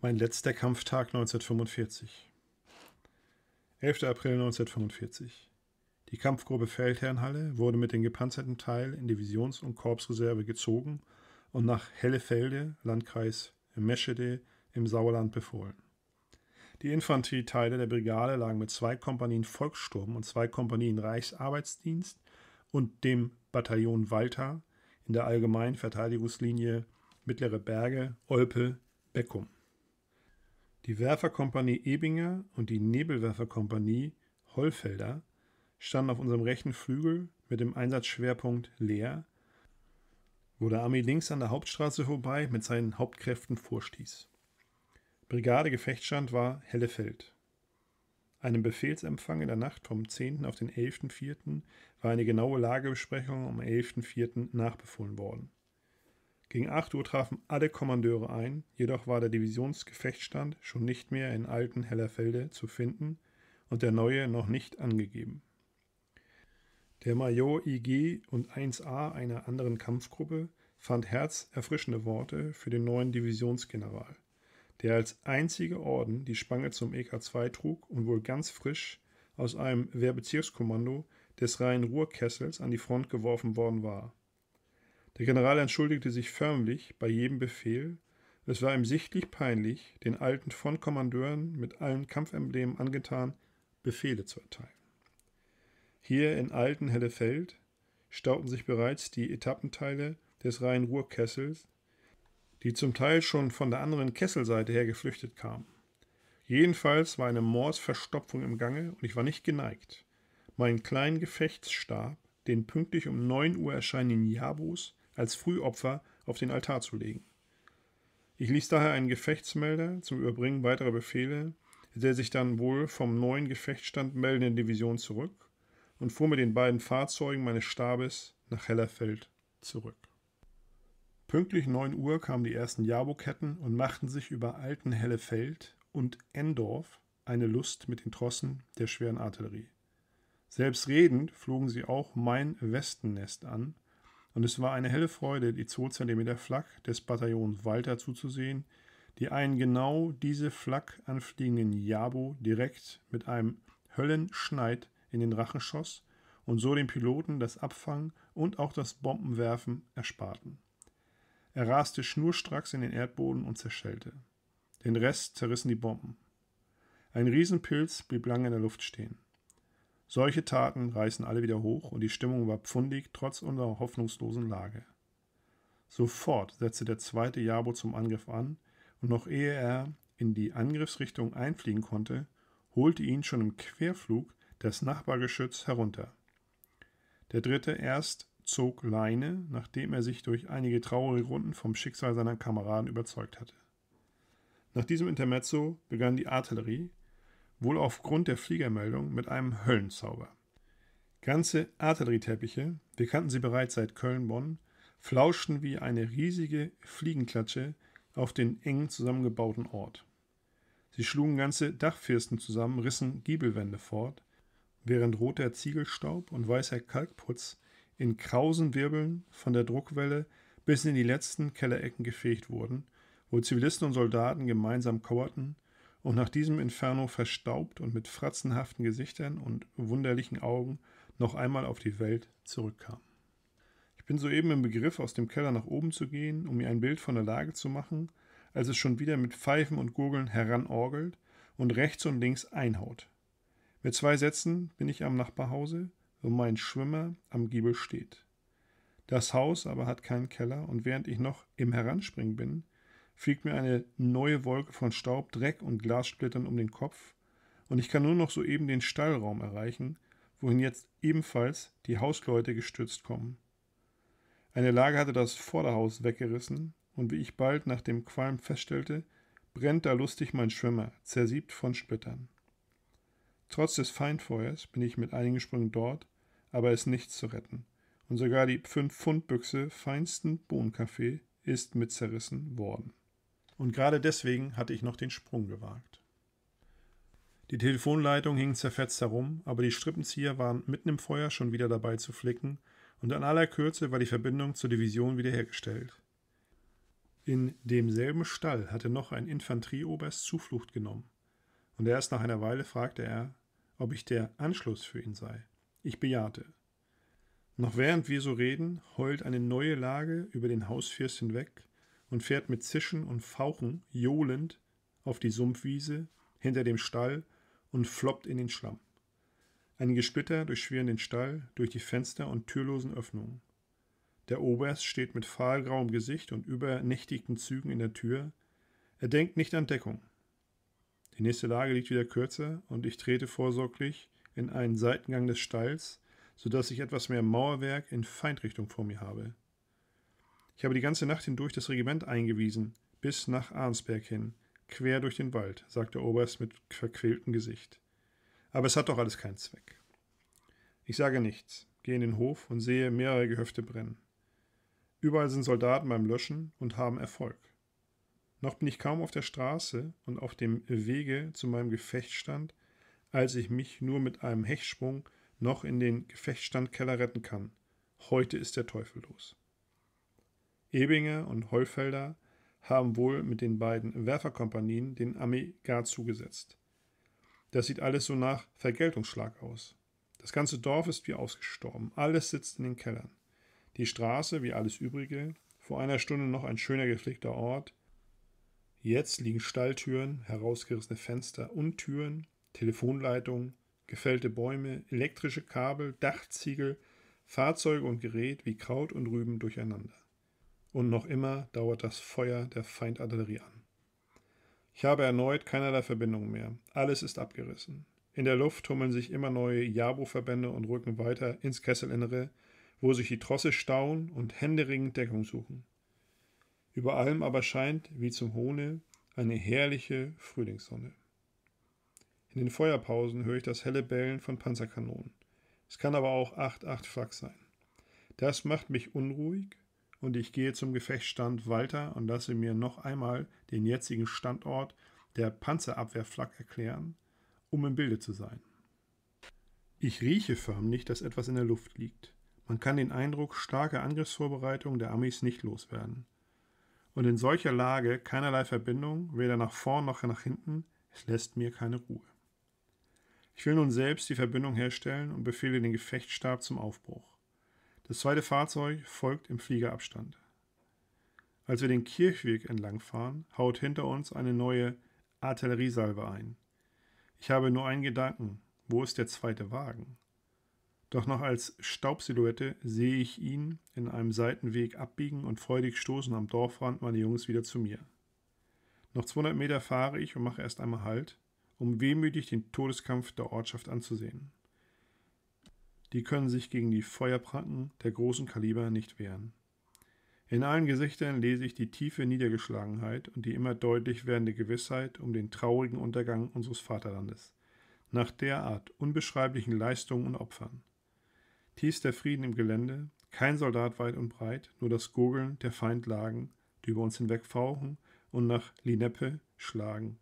Mein letzter Kampftag 1945. 11. April 1945. Die Kampfgruppe Feldherrnhalle wurde mit dem gepanzerten Teil in Divisions- und Korpsreserve gezogen und nach Hellefelde, Landkreis Meschede im Sauerland befohlen. Die Infanterieteile der Brigade lagen mit 2 Kompanien Volkssturm und 2 Kompanien Reichsarbeitsdienst und dem Bataillon Walter in der allgemeinen Verteidigungslinie Mittlere Berge, Olpe, Beckum. Die Werferkompanie Ebinger und die Nebelwerferkompanie Hollfelder standen auf unserem rechten Flügel mit dem Einsatzschwerpunkt Leer, wo der Armee links an der Hauptstraße vorbei mit seinen Hauptkräften vorstieß. Brigade-Gefechtsstand war Hellefeld. Einem Befehlsempfang in der Nacht vom 10. auf den 11.04. war eine genaue Lagebesprechung am 11.04. nachbefohlen worden. Gegen 8 Uhr trafen alle Kommandeure ein, jedoch war der Divisionsgefechtsstand schon nicht mehr in alten Hellerfelde zu finden und der neue noch nicht angegeben. Der Major IG und 1A einer anderen Kampfgruppe fand herzerfrischende Worte für den neuen Divisionsgeneral, der als einziger Orden die Spange zum EK2 trug und wohl ganz frisch aus einem Wehrbezirkskommando des Rhein-Ruhr-Kessels an die Front geworfen worden war. Der General entschuldigte sich förmlich bei jedem Befehl. Es war ihm sichtlich peinlich, den alten Frontkommandeuren mit allen Kampfemblemen angetan, Befehle zu erteilen. Hier in alten Hellefeld stauten sich bereits die Etappenteile des Rhein-Ruhr-Kessels, die zum Teil schon von der anderen Kesselseite her geflüchtet kamen. Jedenfalls war eine Mordsverstopfung im Gange und ich war nicht geneigt, meinen kleinen Gefechtsstab, den pünktlich um 9 Uhr erscheinenden Jabos, als Frühopfer auf den Altar zu legen. Ich ließ daher einen Gefechtsmelder zum Überbringen weiterer Befehle, der sich dann wohl vom neuen Gefechtsstand meldenden Division zurück und fuhr mit den beiden Fahrzeugen meines Stabes nach Hellerfeld zurück. Pünktlich 9 Uhr kamen die ersten Jabo-Ketten und machten sich über alten Hellefeld und Endorf eine Lust mit den Trossen der schweren Artillerie. Selbstredend flogen sie auch mein Westennest an, und es war eine helle Freude, die 2 cm Flak des Bataillons Walter zuzusehen, die einen genau diese Flak anfliegenden Jabo direkt mit einem Höllenschneid in den Rachen schoss und so den Piloten das Abfangen und auch das Bombenwerfen ersparten. Er raste schnurstracks in den Erdboden und zerschellte. Den Rest zerrissen die Bomben. Ein Riesenpilz blieb lange in der Luft stehen. Solche Taten reißen alle wieder hoch und die Stimmung war pfundig trotz unserer hoffnungslosen Lage. Sofort setzte der 2. Jabo zum Angriff an und noch ehe er in die Angriffsrichtung einfliegen konnte, holte ihn schon im Querflug das Nachbargeschütz herunter. Der 3. erst zog Leine, nachdem er sich durch einige traurige Runden vom Schicksal seiner Kameraden überzeugt hatte. Nach diesem Intermezzo begann die Artillerie, wohl aufgrund der Fliegermeldung, mit einem Höllenzauber. Ganze Artillerieteppiche, wir kannten sie bereits seit Köln-Bonn, flauschten wie eine riesige Fliegenklatsche auf den eng zusammengebauten Ort. Sie schlugen ganze Dachfirsten zusammen, rissen Giebelwände fort, während roter Ziegelstaub und weißer Kalkputz in krausen Wirbeln von der Druckwelle bis in die letzten Kellerecken gefegt wurden, wo Zivilisten und Soldaten gemeinsam kauerten und nach diesem Inferno verstaubt und mit fratzenhaften Gesichtern und wunderlichen Augen noch einmal auf die Welt zurückkamen. Ich bin soeben im Begriff, aus dem Keller nach oben zu gehen, um mir ein Bild von der Lage zu machen, als es schon wieder mit Pfeifen und Gurgeln heranorgelt und rechts und links einhaut. Mit 2 Sätzen bin ich am Nachbarhause, wo mein Schwimmer am Giebel steht. Das Haus aber hat keinen Keller und während ich noch im Heranspringen bin, fliegt mir eine neue Wolke von Staub, Dreck und Glassplittern um den Kopf und ich kann nur noch soeben den Stallraum erreichen, wohin jetzt ebenfalls die Hausleute gestürzt kommen. Eine Lage hatte das Vorderhaus weggerissen und wie ich bald nach dem Qualm feststellte, brennt da lustig mein Schwimmer, zersiebt von Splittern. Trotz des Feindfeuers bin ich mit einigen Sprüngen dort, aber es ist nichts zu retten und sogar die 5-Pfund-Büchse feinsten Bohnenkaffee ist mit zerrissen worden. Und gerade deswegen hatte ich noch den Sprung gewagt. Die Telefonleitung hing zerfetzt herum, aber die Strippenzieher waren mitten im Feuer schon wieder dabei zu flicken und in aller Kürze war die Verbindung zur Division wiederhergestellt. In demselben Stall hatte noch ein Infanterieoberst Zuflucht genommen, und erst nach einer Weile fragte er, ob ich der Anschluss für ihn sei. Ich bejahte. Noch während wir so reden, heult eine neue Lage über den Hausfirst hinweg und fährt mit Zischen und Fauchen johlend auf die Sumpfwiese hinter dem Stall und floppt in den Schlamm. Einige Splitter durchschwirren den Stall durch die Fenster und türlosen Öffnungen. Der Oberst steht mit fahlgrauem Gesicht und übernächtigen Zügen in der Tür. Er denkt nicht an Deckung. Die nächste Lage liegt wieder kürzer und ich trete vorsorglich in einen Seitengang des Stalls, sodass ich etwas mehr Mauerwerk in Feindrichtung vor mir habe. Ich habe die ganze Nacht hindurch das Regiment eingewiesen, bis nach Arnsberg hin, quer durch den Wald, sagt der Oberst mit verquältem Gesicht. Aber es hat doch alles keinen Zweck. Ich sage nichts, gehe in den Hof und sehe mehrere Gehöfte brennen. Überall sind Soldaten beim Löschen und haben Erfolg. Noch bin ich kaum auf der Straße und auf dem Wege zu meinem Gefechtsstand, als ich mich nur mit einem Hechtsprung noch in den Gefechtsstandkeller retten kann. Heute ist der Teufel los. Ebinger und Hollfelder haben wohl mit den beiden Werferkompanien den Armeegard zugesetzt. Das sieht alles so nach Vergeltungsschlag aus. Das ganze Dorf ist wie ausgestorben. Alles sitzt in den Kellern. Die Straße, wie alles Übrige, vor einer Stunde noch ein schöner gepflegter Ort. Jetzt liegen Stalltüren, herausgerissene Fenster und Türen, Telefonleitungen, gefällte Bäume, elektrische Kabel, Dachziegel, Fahrzeuge und Gerät wie Kraut und Rüben durcheinander. Und noch immer dauert das Feuer der Feindartillerie an. Ich habe erneut keinerlei Verbindung mehr. Alles ist abgerissen. In der Luft tummeln sich immer neue Jabo-Verbände und rücken weiter ins Kesselinnere, wo sich die Trosse stauen und händeringend Deckung suchen. Über allem aber scheint, wie zum Hohne, eine herrliche Frühlingssonne. In den Feuerpausen höre ich das helle Bellen von Panzerkanonen. Es kann aber auch 8,8 Flak sein. Das macht mich unruhig und ich gehe zum Gefechtsstand Walter und lasse mir noch einmal den jetzigen Standort der Panzerabwehrflak erklären, um im Bilde zu sein. Ich rieche förmlich, dass etwas in der Luft liegt. Man kann den Eindruck starker Angriffsvorbereitung der Amis nicht loswerden. Und in solcher Lage keinerlei Verbindung, weder nach vorn noch nach hinten, es lässt mir keine Ruhe. Ich will nun selbst die Verbindung herstellen und befehle den Gefechtsstab zum Aufbruch. Das zweite Fahrzeug folgt im Fliegerabstand. Als wir den Kirchweg entlangfahren, haut hinter uns eine neue Artilleriesalve ein. Ich habe nur einen Gedanken: Wo ist der zweite Wagen? Doch noch als Staubsilhouette sehe ich ihn in einem Seitenweg abbiegen und freudig stoßen am Dorfrand meine Jungs wieder zu mir. Noch 200 Meter fahre ich und mache erst einmal Halt, um wehmütig den Todeskampf der Ortschaft anzusehen. Die können sich gegen die Feuerpranken der großen Kaliber nicht wehren. In allen Gesichtern lese ich die tiefe Niedergeschlagenheit und die immer deutlich werdende Gewissheit um den traurigen Untergang unseres Vaterlandes, nach derart unbeschreiblichen Leistungen und Opfern. Tiefster Frieden im Gelände, kein Soldat weit und breit, nur das Gurgeln der Feindlagen, die über uns hinwegfauchen und nach Lineppe schlagen,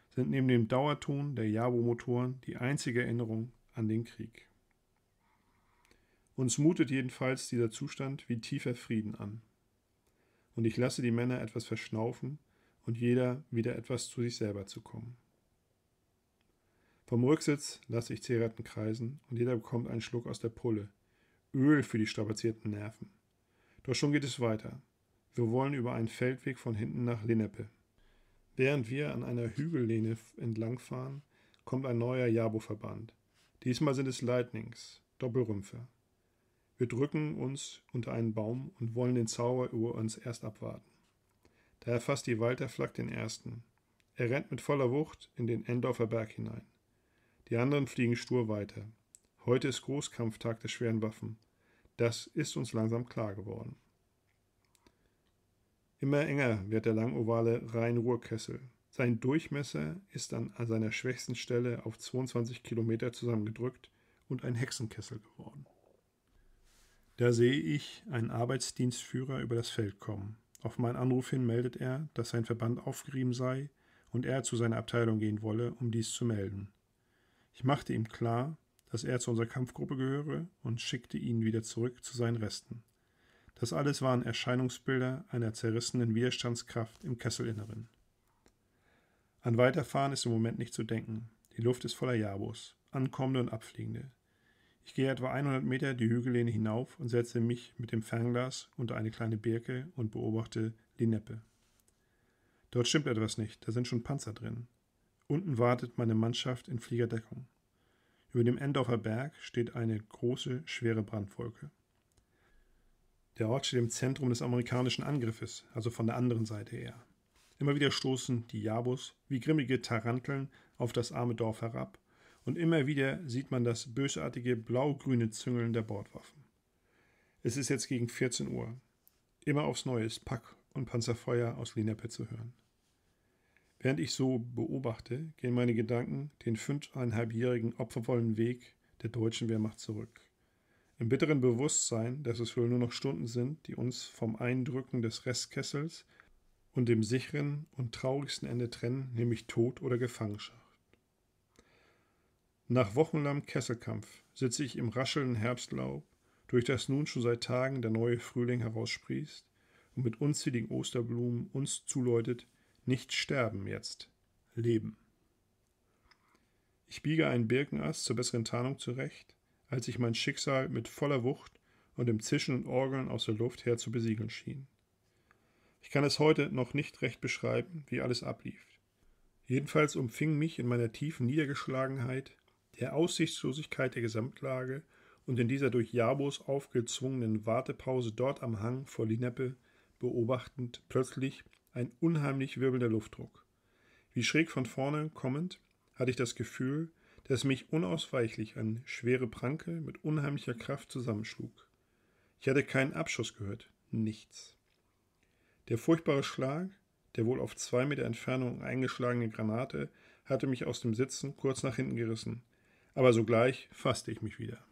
sind neben dem Dauerton der Jabo-Motoren die einzige Erinnerung an den Krieg. Uns mutet jedenfalls dieser Zustand wie tiefer Frieden an. Und ich lasse die Männer etwas verschnaufen und jeder wieder etwas zu sich selber zu kommen. Vom Rücksitz lasse ich Zigaretten kreisen und jeder bekommt einen Schluck aus der Pulle. Öl für die strapazierten Nerven. Doch schon geht es weiter. Wir wollen über einen Feldweg von hinten nach Lineppe. Während wir an einer Hügellehne entlangfahren, kommt ein neuer Jabo-Verband. Diesmal sind es Lightnings, Doppelrümpfer. Wir drücken uns unter einen Baum und wollen den Zauber über uns erst abwarten. Da erfasst die Walter-Flak den ersten. Er rennt mit voller Wucht in den Endorfer Berg hinein. Die anderen fliegen stur weiter. Heute ist Großkampftag der schweren Waffen. Das ist uns langsam klar geworden. Immer enger wird der langovale Rhein-Ruhr-Kessel. Sein Durchmesser ist an seiner schwächsten Stelle auf 22 Kilometer zusammengedrückt und ein Hexenkessel geworden. Da sehe ich einen Arbeitsdienstführer über das Feld kommen. Auf meinen Anruf hin meldet er, dass sein Verband aufgerieben sei und er zu seiner Abteilung gehen wolle, um dies zu melden. Ich machte ihm klar, dass er zu unserer Kampfgruppe gehöre und schickte ihn wieder zurück zu seinen Resten. Das alles waren Erscheinungsbilder einer zerrissenen Widerstandskraft im Kesselinneren. An Weiterfahren ist im Moment nicht zu denken. Die Luft ist voller Jabos, Ankommende und Abfliegende. Ich gehe etwa 100 Meter die Hügellehne hinauf und setze mich mit dem Fernglas unter eine kleine Birke und beobachte Lineppe. Dort stimmt etwas nicht, da sind schon Panzer drin. Unten wartet meine Mannschaft in Fliegerdeckung. Über dem Endorfer Berg steht eine große, schwere Brandwolke. Der Ort steht im Zentrum des amerikanischen Angriffes, also von der anderen Seite her. Immer wieder stoßen die Jabos wie grimmige Taranteln auf das arme Dorf herab und immer wieder sieht man das bösartige blau-grüne Züngeln der Bordwaffen. Es ist jetzt gegen 14 Uhr. Immer aufs Neue ist Pack- und Panzerfeuer aus Lineppe zu hören. Während ich so beobachte, gehen meine Gedanken den 5,5-jährigen opfervollen Weg der deutschen Wehrmacht zurück. Im bitteren Bewusstsein, dass es wohl nur noch Stunden sind, die uns vom Eindrücken des Restkessels und dem sicheren und traurigsten Ende trennen, nämlich Tod oder Gefangenschaft. Nach wochenlangem Kesselkampf sitze ich im raschelnden Herbstlaub, durch das nun schon seit Tagen der neue Frühling heraussprießt und mit unzähligen Osterblumen uns zuläutet, nicht sterben jetzt, leben. Ich biege einen Birkenast zur besseren Tarnung zurecht, als ich mein Schicksal mit voller Wucht und dem Zischen und Orgeln aus der Luft her zu besiegeln schien. Ich kann es heute noch nicht recht beschreiben, wie alles ablief. Jedenfalls umfing mich in meiner tiefen Niedergeschlagenheit, der Aussichtslosigkeit der Gesamtlage und in dieser durch Jabos aufgezwungenen Wartepause dort am Hang vor Lineppe beobachtend plötzlich ein unheimlich wirbelnder Luftdruck. Wie schräg von vorne kommend, hatte ich das Gefühl, dass mich unausweichlich eine schwere Pranke mit unheimlicher Kraft zusammenschlug. Ich hatte keinen Abschuss gehört, nichts. Der furchtbare Schlag, der wohl auf 2 Meter Entfernung eingeschlagene Granate, hatte mich aus dem Sitzen kurz nach hinten gerissen, aber sogleich fasste ich mich wieder.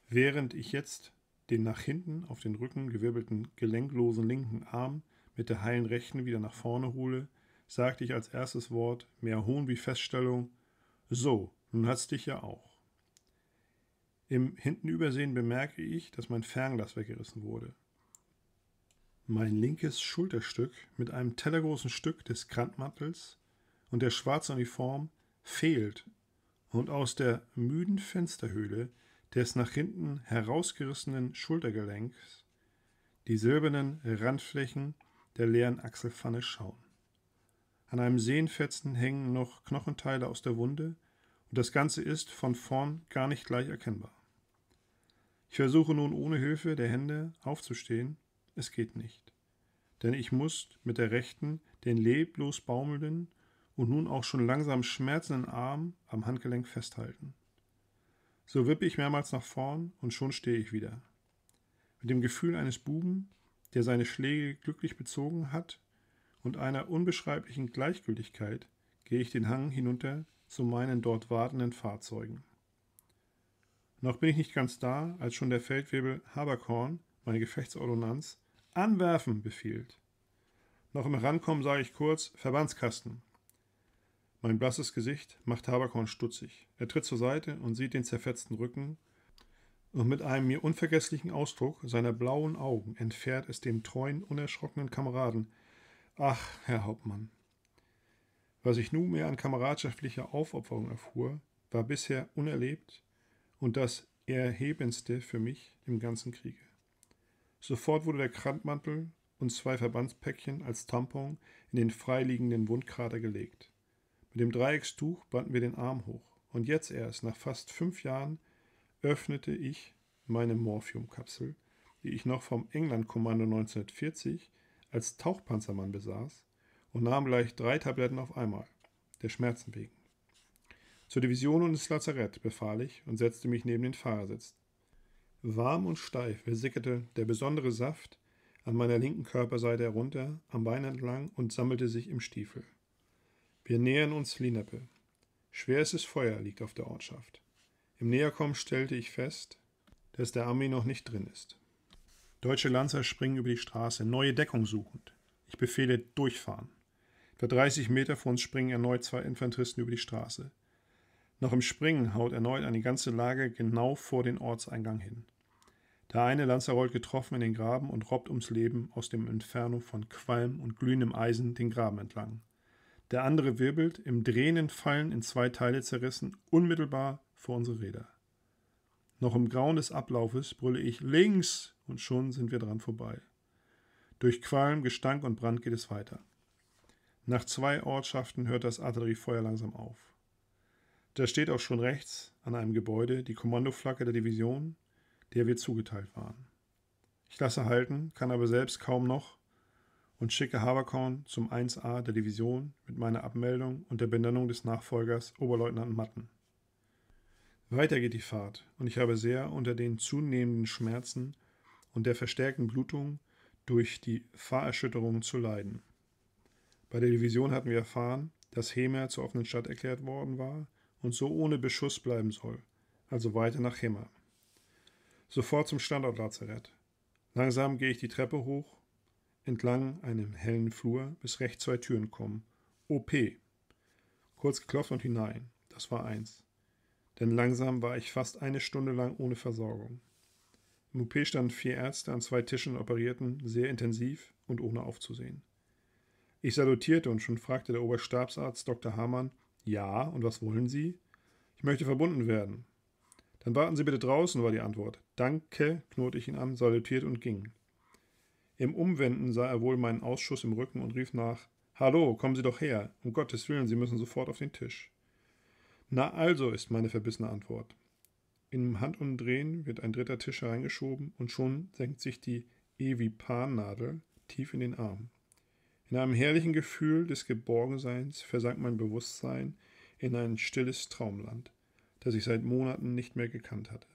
Während ich jetzt den nach hinten auf den Rücken gewirbelten, gelenklosen linken Arm mit der heilen rechten wieder nach vorne hole, sagte ich als erstes Wort, mehr Hohn wie Feststellung, so, nun hat's dich ja auch. Im Hintenübersehen bemerke ich, dass mein Fernglas weggerissen wurde. Mein linkes Schulterstück mit einem tellergroßen Stück des Krantmantels und der schwarzen Uniform fehlt und aus der müden Fensterhöhle des nach hinten herausgerissenen Schultergelenks die silbernen Randflächen der leeren Achselpfanne schauen. An einem Sehnenfetzen hängen noch Knochenteile aus der Wunde und das Ganze ist von vorn gar nicht gleich erkennbar. Ich versuche nun ohne Hilfe der Hände aufzustehen. Es geht nicht, denn ich muss mit der rechten den leblos baumelnden und nun auch schon langsam schmerzenden Arm am Handgelenk festhalten. So wippe ich mehrmals nach vorn und schon stehe ich wieder. Mit dem Gefühl eines Buben, der seine Schläge glücklich bezogen hat, und einer unbeschreiblichen Gleichgültigkeit gehe ich den Hang hinunter zu meinen dort wartenden Fahrzeugen. Noch bin ich nicht ganz da, als schon der Feldwebel Haberkorn, meine Gefechtsordonnanz, anwerfen befiehlt. Noch im Herankommen sage ich kurz, Verbandskasten. Mein blasses Gesicht macht Haberkorn stutzig. Er tritt zur Seite und sieht den zerfetzten Rücken und mit einem mir unvergesslichen Ausdruck seiner blauen Augen entfährt es dem treuen, unerschrockenen Kameraden, ach, Herr Hauptmann. Was ich nunmehr an kameradschaftlicher Aufopferung erfuhr, war bisher unerlebt und das Erhebendste für mich im ganzen Kriege. Sofort wurde der Krantmantel und 2 Verbandspäckchen als Tampon in den freiliegenden Wundkrater gelegt. Mit dem Dreieckstuch banden wir den Arm hoch. Und jetzt erst, nach fast 5 Jahren, öffnete ich meine Morphiumkapsel, die ich noch vom England-Kommando 1940 als Tauchpanzermann besaß, und nahm gleich 3 Tabletten auf einmal, der Schmerzen wegen. Zur Division und ins Lazarett, befahl ich und setzte mich neben den Fahrersitz. Warm und steif versickerte der besondere Saft an meiner linken Körperseite herunter, am Bein entlang und sammelte sich im Stiefel. Wir nähern uns Lineppe. Schwerstes Feuer liegt auf der Ortschaft. Im Näherkommen stellte ich fest, dass der Armee noch nicht drin ist. Deutsche Lanzer springen über die Straße, neue Deckung suchend. Ich befehle durchfahren. Etwa 30 Meter vor uns springen erneut 2 Infanteristen über die Straße. Noch im Springen haut erneut eine ganze Lage genau vor den Ortseingang hin. Der eine Lanzer rollt getroffen in den Graben und robbt ums Leben aus dem Inferno von Qualm und glühendem Eisen den Graben entlang. Der andere wirbelt, im drehenden Fallen in 2 Teile zerrissen, unmittelbar vor unsere Räder. Noch im Grauen des Ablaufes brülle ich links und schon sind wir dran vorbei. Durch Qualm, Gestank und Brand geht es weiter. Nach 2 Ortschaften hört das Artilleriefeuer langsam auf. Da steht auch schon rechts an einem Gebäude die Kommandoflagge der Division, der wir zugeteilt waren. Ich lasse halten, kann aber selbst kaum noch und schicke Haberkorn zum 1A der Division mit meiner Abmeldung und der Benennung des Nachfolgers Oberleutnant Matten. Weiter geht die Fahrt und ich habe sehr unter den zunehmenden Schmerzen und der verstärkten Blutung durch die Fahrerschütterungen zu leiden. Bei der Division hatten wir erfahren, dass Hemer zur offenen Stadt erklärt worden war und so ohne Beschuss bleiben soll, also weiter nach Hemer. Sofort zum Standortlazarett. Langsam gehe ich die Treppe hoch, entlang einem hellen Flur, bis rechts 2 Türen kommen. OP. Kurz geklopft und hinein. Das war 1. Denn langsam war ich fast 1 Stunde lang ohne Versorgung. Im OP standen 4 Ärzte an 2 Tischen und operierten sehr intensiv und ohne aufzusehen. Ich salutierte und schon fragte der Oberstabsarzt Dr. Hamann, ja, und was wollen Sie? Ich möchte verbunden werden. Dann warten Sie bitte draußen, war die Antwort. Danke, knurrte ich ihn an, salutierte und ging. Im Umwenden sah er wohl meinen Ausschuss im Rücken und rief nach, »Hallo, kommen Sie doch her. Um Gottes Willen, Sie müssen sofort auf den Tisch.« »Na also«, ist meine verbissene Antwort. Im Handumdrehen wird ein 3. Tisch hereingeschoben und schon senkt sich die Evipan-Nadel tief in den Arm. In einem herrlichen Gefühl des Geborgenseins versank mein Bewusstsein in ein stilles Traumland, das ich seit Monaten nicht mehr gekannt hatte.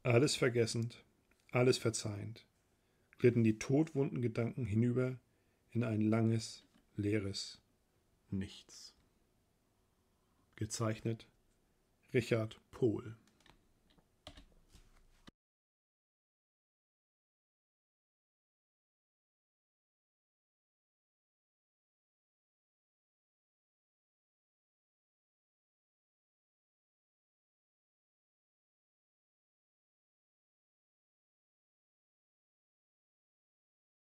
Alles vergessend, alles verzeihend, glitten die todwunden Gedanken hinüber in ein langes, leeres Nichts. Gezeichnet Richard Pohl.